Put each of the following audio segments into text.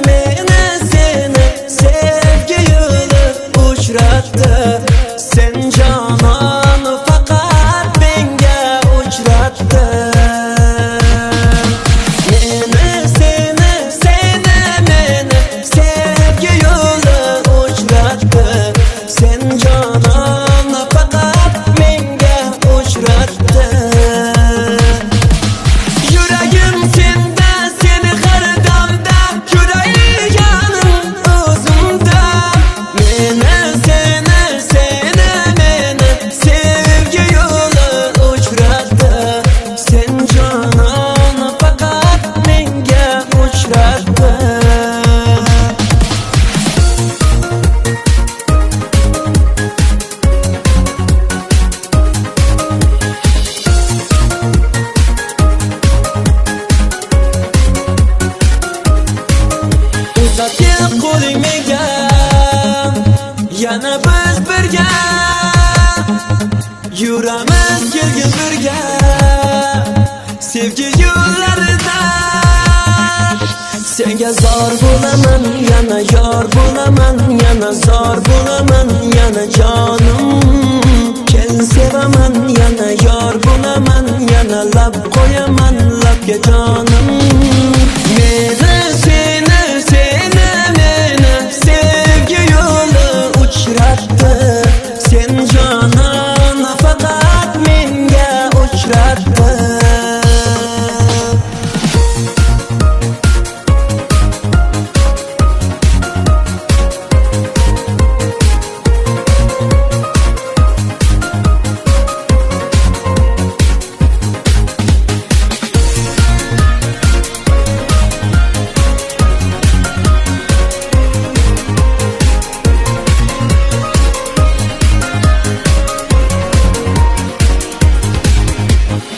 Meni seni sevgi yo'li uchratdi. Sen canan faqat menga uchratdi. Meni sevgi yo'li uchratdi. Sen canan faqat menga uchratdi. Yuragim senda, seni har damda, yuraganim o'zimda. Meni sevgi yo'li uchratdi. Sen canan faqat menga uchratdi. Uzatib qo'ling menga, yana biz birga yuramiz kelgin birga. Sevgi yo'llarida senga zor bo'laman, yana yor bo'laman, yana zor bo'laman, yana jonim. Kel sevaman, yana yor bo'laman, yana lab qo'yaman labga jonim. Meni sevgi yo'li uchratdi. Sen canan faqat menga uchratdi.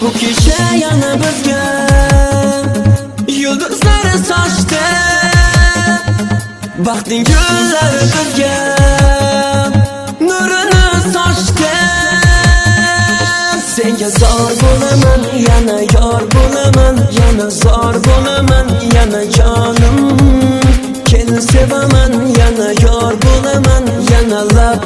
Bu kecha yana bizga yulduzlar sochdi. Baxtning yo'llari bizga nurini sochdi. Senga zor bo'laman, yana yor bo'laman, yana zor bo'laman, yana jonim. Kel sevaman, yana yor bo'laman, yana lab